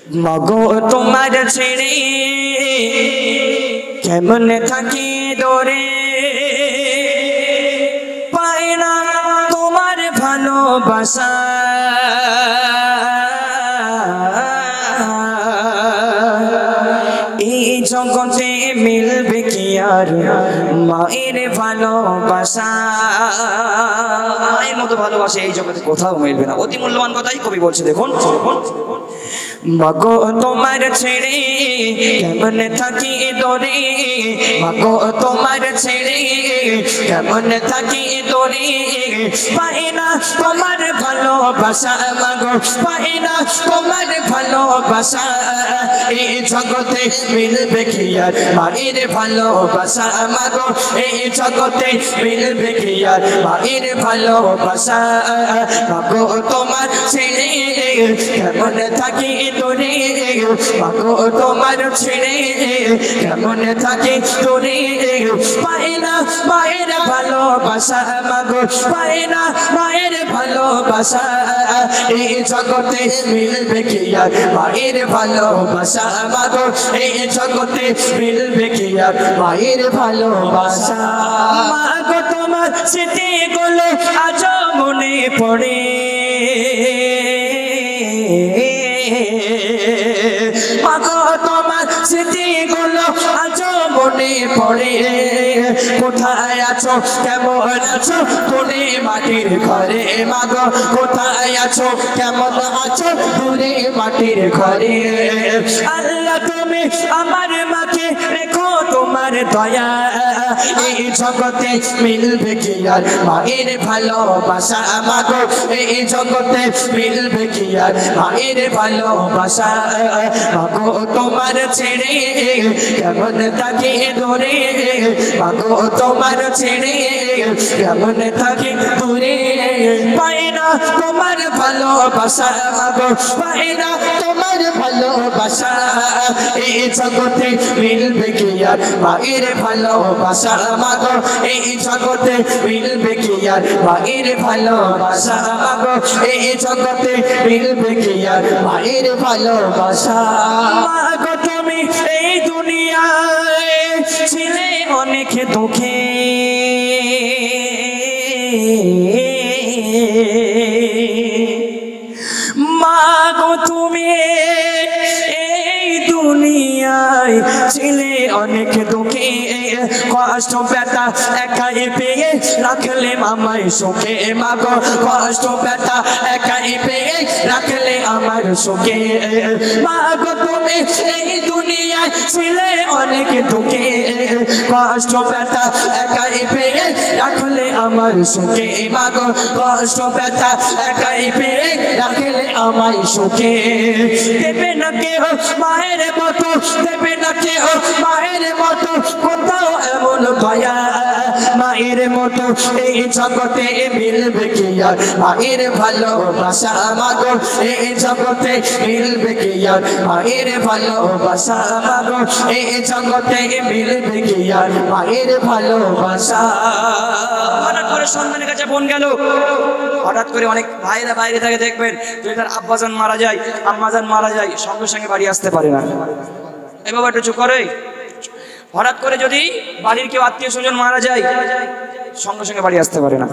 মাগো তোমার ছেড়ে কেমন থাকি দূরে, পাই না তোমার ভালোবাসা। এই জগতে মিলবে কি আর মায়ের ভালোবাসা? মায়ের মতো ভালোবাসা এই জগতে কোথাও মিলবে না। অতি মূল্যবান কথাই কবি বলছে, দেখুন। মাগো তোমার ছেড়ে কেমন থাকি দূরে, মাগো তোমার ছেড়ে কেমন থাকি দূরে, পাই না তোমার ভালোবাসা। মাগো পাই না তোমার ভালোবাসা। এই জগতে মিলবে কি আর মায়ের ভালোবাসা? মাগো এই জগতে মিলবে কি আর মায়ের ভালোবাসা? মাগো তোমার ছেড়ে কেমন থাকি দূরে, মাগো তোমার ছেড়ে কেমন থাকি দূরে, পাই না মায়ের ভালোবাসা। মাগো পাই না মায়ের ভালোবাসা। এই জগতে মিলবে কি আর মায়ের ভালোবাসা? মাগো এই জগতে মিলবে কি আর মায়ের ভালোবাসা? মাগো তোমার স্মৃতিগুলো আজ মনে পড়ে, মাগো তোমার স্মৃতিগুলো আজ মনে পড়ে। কোথায় আছো কেমন আছো দূরে মাটির ঘরে, মাগো কোথায় আছো কেমন আছো দূরে মাটির ঘরে। আল্লাহ তুমি আমার মাকে রেখো তোমার দয়া। এই জগতে মিলবে কি আর মায়ের ভালোবাসা? মাগো এই জগতে মিলবে কি আর মায়ের ভালোবাসা? মাগো তোমার ছেড়ে কেমন থাকি দূরে, মাগো তোমার ছেড়ে কেমন থাকি দূরে, পাই না তোমার ভালোবাসা। মাগো পাই না তোমার ভালোবাসা। এই জগতে মিলবে কি আর মায়ের ভালোবাসা? মাগো এই জগতে মিলবে কি আর মায়ের ভালোবাসা? মাগো এই জগতে মিলবে কি আর মায়ের ভালোবাসা? মাগো তুমি এই দুনিয়ায় ছিলে অনেক দুঃখে, মাগো তুমি এই দুনিয়ায় ছিলে অনেক দুঃখে, কষ্ট ব্যথা একাই পেয়ে রাখলে আমায় সুখে। মাগো কষ্ট ব্যথা একাই পেয়ে রাখলে আমার সুখে। মাগো তুমি এই দুনিয়ায় ছিলে অনেক দুঃখে, কষ্ট ব্যথা একাই পেয়ে রাখলে আমার সুখে। মাগো কষ্ট ব্যথা একাই পেয়ে রাখলে আমায় সুখে। দেবে না কেহ মায়ের মতো, দেবে না কেহ মায়ের মতো কোথাও এমন দয়া। মায়ের মতো এই জগতে মিলবে কি আর মায়ের ভালোবাসা? মাগো এই জগতে মিলবে কি আর মায়ের ভালোবাসা? মাগো এই জগতে মিলবে কি আর মায়ের ভালোবাসা? হঠাৎ করে সন্তানের কাছে ফোন গেল, হঠাৎ করে অনেক ভাইরা বাইরে থাকে দেখবেন, যদি তার আব্বাজান মারা যায় আম্মাজান মারা যায় সঙ্গে সঙ্গে বাড়ি আসতে পারে না। এই বাবা একটু চুপ করে। হঠাৎ করে যদি বাড়ির কেউ আত্মীয় স্বজন মারা যায় সঙ্গে সঙ্গে বাড়ি আসতে পারে না।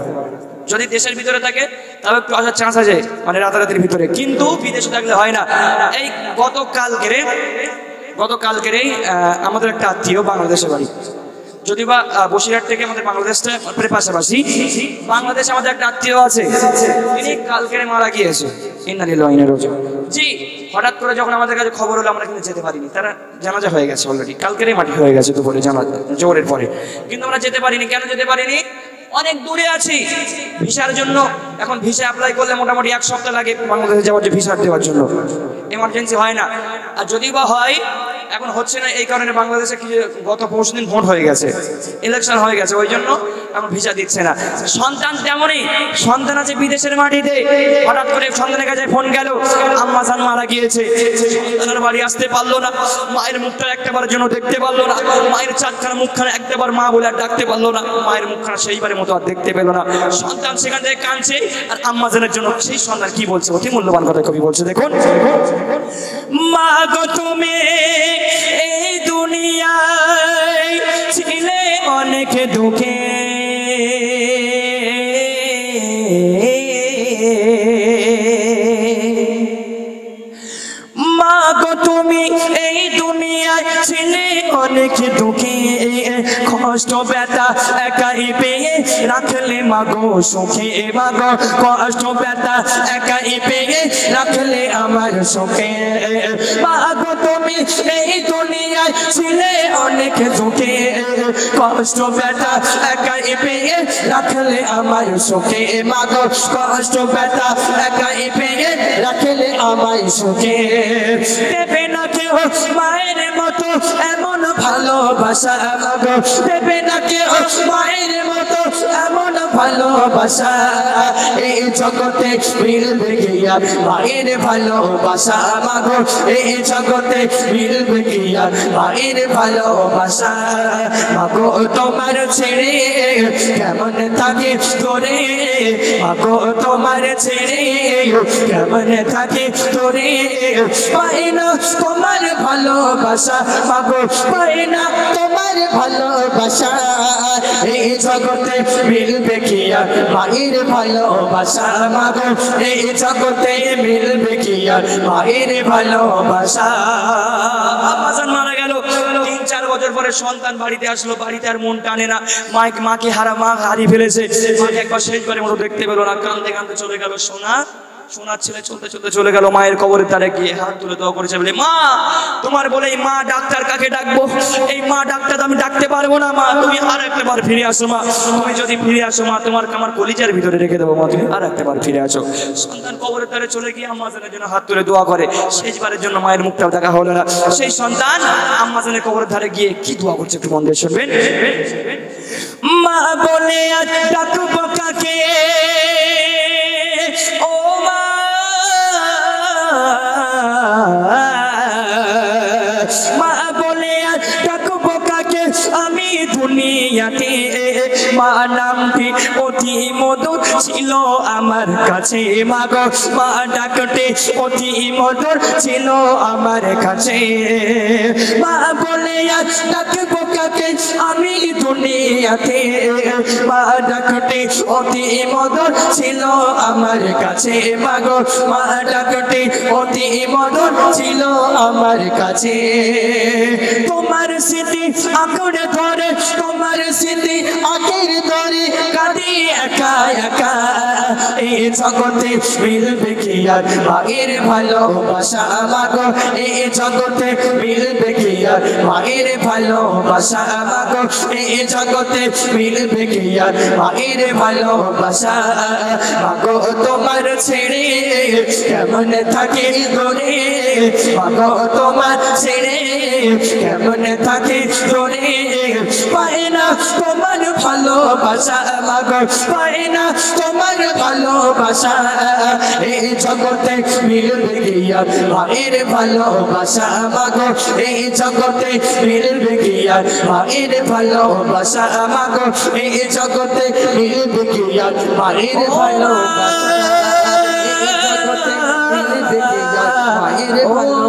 যদি দেশের ভিতরে থাকে তবে একটু আসার চান্স আছে, মানে রাতারাতির ভিতরে, কিন্তু বিদেশে থাকলে হয় না। এই গতকালকেরই আমাদের একটা আত্মীয় বাংলাদেশে বাড়ি, যদি বা বসিরহাট থেকে আমাদের বাংলাদেশটা পাশাপাশি, বাংলাদেশে আমাদের একটা আত্মীয় আছে, তিনি কালকেরে মারা গিয়েছে। ইন্না লিল্লাহি ওয়া ইন্না ইলাইহি রাজিউন। জি, হঠাৎ করে যখন আমাদের কাছে খবর হলো আমরা কিন্তু যেতে পারিনি। তারা জানাজা হয়ে গেছে অলরেডি, কালকেরে মাটি হয়ে গেছে দুপুরে জানাজা জোরের পরে, কিন্তু আমরা যেতে পারিনি। কেন যেতে পারিনি? অনেক দূরে আছি ভিসার জন্য। এখন ভিসা অ্যাপ্লাই করলে মোটামুটি 1 সপ্তাহ লাগে বাংলাদেশে যাওয়ার, যে ভিসা দেওয়ার জন্য এমার্জেন্সি হয় না। আর যদি বা হয় এখন হচ্ছে না, এই কারণে বাংলাদেশে কি গত পরশুদিন ভোট হয়ে গেছে, ইলেকশন হয়ে গেছে, ওই জন্য এখন ভিসা দিচ্ছে না। সন্তান তেমনই, সন্তান আছে বিদেশের মাটিতে, হঠাৎ করে সন্তানের কাছে ফোন গেল আম্মাজান মারা গিয়েছে, সন্তানের বাড়ি আসতে পারলো না, মায়ের মুখটা একটাবার জন্য দেখতে পারলো না, মায়ের চারখানা মুখখানা একটাবার মা বলে আর ডাকতে পারলো না, মায়ের মুখখানা সেইবারের মতো আর দেখতে পেল না। সন্তান সেখান থেকে কাঁদছে, আর আম্মাজানের জন্য সেই সন্তান কি বলছে, অতি মূল্যবান কথা কবি বলছে, দেখুন। মা গো তুমি এই দুনিয়ায় ছিলে অনেক দুঃখী, কষ্ট ব্যথা একাই পেয়ে রাখলে মাগো সুখে, মাগো কষ্ট ব্যথা একাই পেয়ে রাখলে আমার সুখে। মাগো তুমি এই দুনিয়ায় ছিলে অনেক দুঃখী, কষ্ট ব্যথা একাই পেয়ে রাখলে আমার সুখে, মাগো কষ্ট ব্যথা একাই পেয়ে রাখলে আমার সুখে। দেবে না কেউ মায়ের মতো এমন ভালোবাসা, মাগো দেবে না কেউ মায়ের মতো এমন ভালোবাসা, এই জগতে মিলবে গিয়া মায়ের ভালোবাসা, মাগো এই জগতে মিলবে গিয়া মায়ের ভালোবাসা। মাগো তোমার ছেড়ে কেমন থাকে তোরে, মাগো তোমার ছেড়ে কেমন থাকে তোরে, পাই না তোমার ভালোবাসা, মাগো পাই না তোমার ভালোবাসা, এই জগতে মিলবে কি আর মায়ের ভালোবাসা, মাগো এই জগতে মিলবে কি আর মায়ের ভালোবাসা। আম্মাজান মারা গেল, 3-4 বছর পরে সন্তান বাড়িতে আসলো, বাড়িতে আর মন টানে না, মাকে হারিয়ে ফেলেছে। মাকে একবার শেষবারের মতো দেখতে পেলো না, কাঁদতে কাঁদতে চলে গেল। সোনার ছেলে চলতে চলতে চলে গেল মায়ের কবরের ধারে, গিয়ে হাত তুলে দোয়া করেছে, বলে মা তোমার বলে এই মা ডাক্তার কাকে ডাকবো, এই মা ডাক্তার আমি ডাকতে পারবো না, মা তুমি আর একবার ফিরে আসো, মা তুমি যদি ফিরে আসো মা তোমার আমার কলিজার ভিতরে রেখে দেবো, মা তুমি আর একবার ফিরে আসো। সন্তান কবরের ধারে চলে গিয়ে আম্মাজানের জন্য হাত তুলে দোয়া করে, শেষবারের জন্য মায়ের মুখটাও দেখা হলো না। সেই সন্তান আম্মাজানের কবরের ধারে গিয়ে কি দোয়া করছে একটু মন দিয়ে শুনবেন। মা বলে আজ ডাকবো কাকে, ও মা মা বলে ডাকবো কাকে আমি দুনিয়াতে, মা নামটি অতি মধুর ছিল আমার কাছে, মাগো মা ডাকতে অতি মধুর ছিল আমার কাছে। মা বলে ডাকবো কাকে আমি দুনিয়াতে, মা ডাকতে অতি মধুর ছিল আমার কাছে, মাগো মা ডাকতে অতি মধুর ছিল আমার কাছে। তোমার স্মৃতি আঁকড়ে ধরে, তোমার স্মৃতি আঁকড়ে ধরে কাঁদি একা একা, এই জগতে মিলবে কি আর মায়ের ভালোবাসা, মাগো এই জগতে মিলবে কি আর মায়ের ভালোবাসা, মাগো এই জগতে মিলবে কি আর মায়ের ভালোবাসা। মাগো তোমার ছেড়ে কেমন থাকে তোরে, মাগো তোমার ছেড়ে কেমন থাকে তোরে, পাই না তোমার ভালোবাসা, মাগো পাই না তোমার ভালোবাসা, এই জগতে মিলবে কি আর মায়ের ভালোবাসা, মাগো এই জগতে মিলবে কি আর মায়ের ভালোবাসা, মাগো এই জগতে মিলবে কি আর মায়ের ভালোবাসা, এই জগতে মিলবে কি আর মায়ের ভালোবাসা।